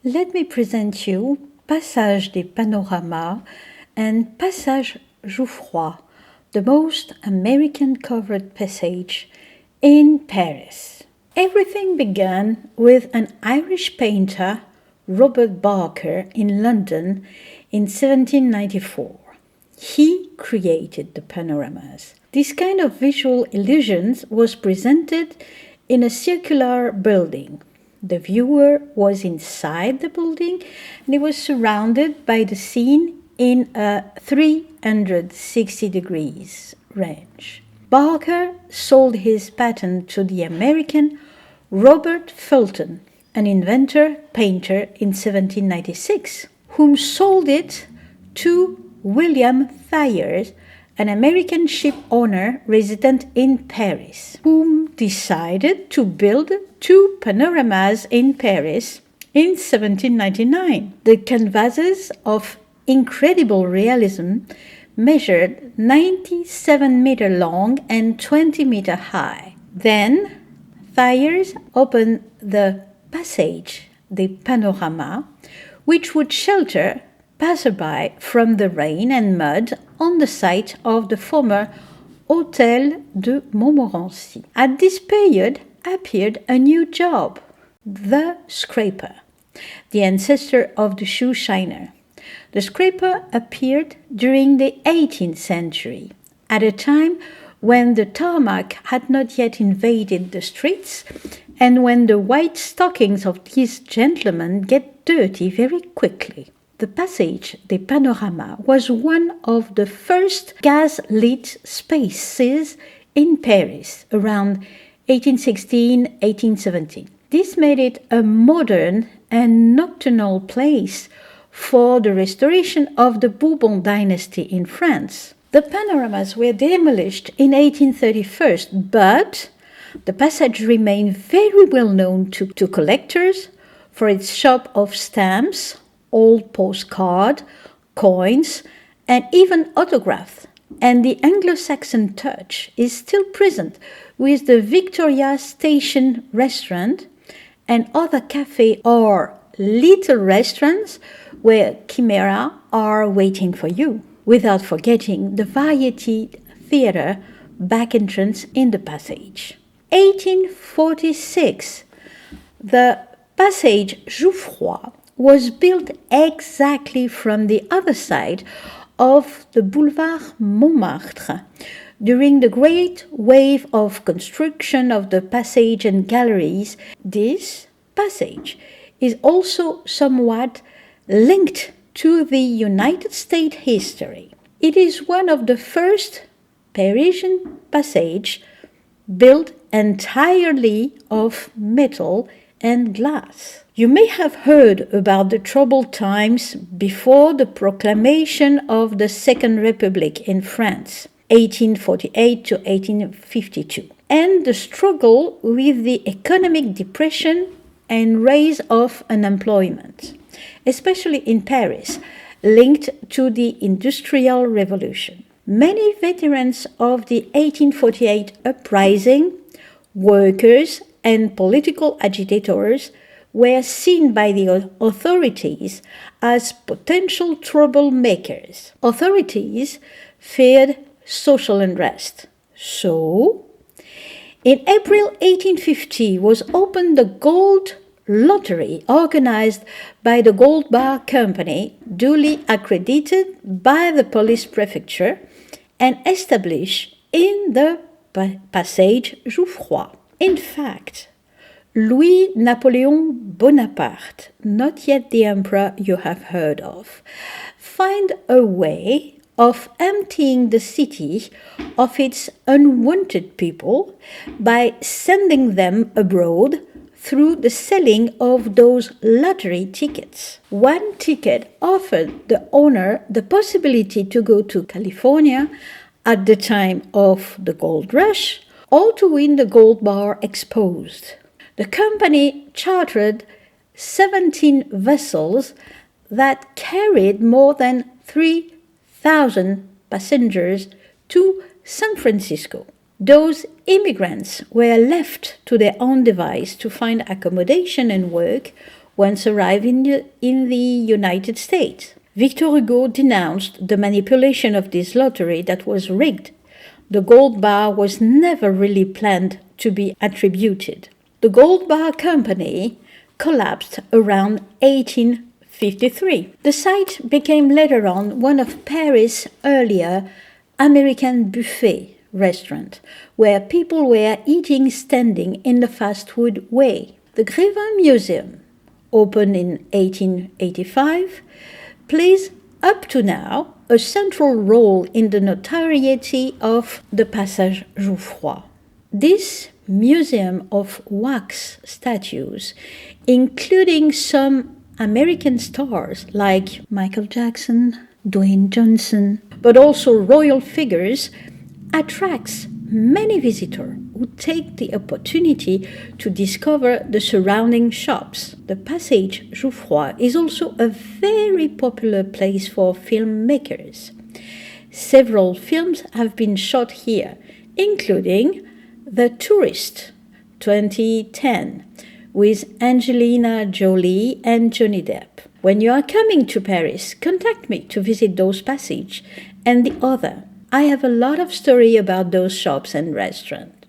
Let me present you Passage des Panoramas and Passage Jouffroy, the most American covered passage in Paris. Everything began with an Irish painter, Robert Barker, in London in 1794. He created the panoramas. This kind of visual illusions was presented in a circular building. The viewer was inside the building and he was surrounded by the scene in a 360 degrees range. Barker sold his patent to the American Robert Fulton, an inventor painter in 1796, whom sold it to William Thyers, an American ship owner resident in Paris, whom decided to build two panoramas in Paris in 1799. The canvases of incredible realism measured 97 meter long and 20 meter high. Then Thyers opened the Passage des Panoramas, which would shelter passerby from the rain and mud on the site of the former Hôtel de Montmorency. At this period appeared a new job, the scraper, the ancestor of the shoe shiner. The scraper appeared during the 18th century, at a time when the tarmac had not yet invaded the streets and when the white stockings of these gentlemen get dirty very quickly. The Passage des Panoramas was one of the first gas-lit spaces in Paris around 1816-1817. This made it a modern and nocturnal place for the restoration of the Bourbon dynasty in France. The panoramas were demolished in 1831, but the passage remained very well known to collectors for its shop of stamps, old postcard, coins, and even autographs. And the Anglo-Saxon touch is still present with the Victoria Station restaurant and other cafes or little restaurants where chimera are waiting for you, without forgetting the Variety Theatre back entrance in the passage. 1846, the Passage Jouffroy was built exactly from the other side of the Boulevard Montmartre during the great wave of construction of the passage and galleries. This passage is also somewhat linked to the United States history. It is one of the first Parisian passages built entirely of metal and glass. You may have heard about the troubled times before the proclamation of the Second Republic in France, 1848 to 1852, and the struggle with the economic depression and rise of unemployment, especially in Paris, linked to the Industrial Revolution. Many veterans of the 1848 uprising, workers, and political agitators were seen by the authorities as potential troublemakers. Authorities feared social unrest. So, in April 1850 was opened the gold lottery organized by the Gold Bar Company, duly accredited by the police prefecture and established in the Passage Jouffroy. In fact, Louis Napoleon Bonaparte, not yet the emperor you have heard of, found a way of emptying the city of its unwanted people by sending them abroad through the selling of those lottery tickets. One ticket offered the owner the possibility to go to California at the time of the gold rush or to win the gold bar exposed. The company chartered 17 vessels that carried more than 3,000 passengers to San Francisco. Those immigrants were left to their own device to find accommodation and work once arrived in the United States. Victor Hugo denounced the manipulation of this lottery that was rigged. The gold bar was never really planned to be attributed. The Gold Bar Company collapsed around 1853. The site became later on one of Paris' earlier American buffet restaurants, where people were eating standing in the fast food way. The Grévin Museum, opened in 1885, plays up to now a central role in the notoriety of the Passage Jouffroy. This museum of wax statues, including some American stars like Michael Jackson, Dwayne Johnson, but also royal figures, attracts many visitors who take the opportunity to discover the surrounding shops. The Passage Jouffroy is also a very popular place for filmmakers. Several films have been shot here, including The Tourist, 2010, with Angelina Jolie and Johnny Depp. When you are coming to Paris, contact me to visit those passages and the other. I have a lot of story about those shops and restaurants.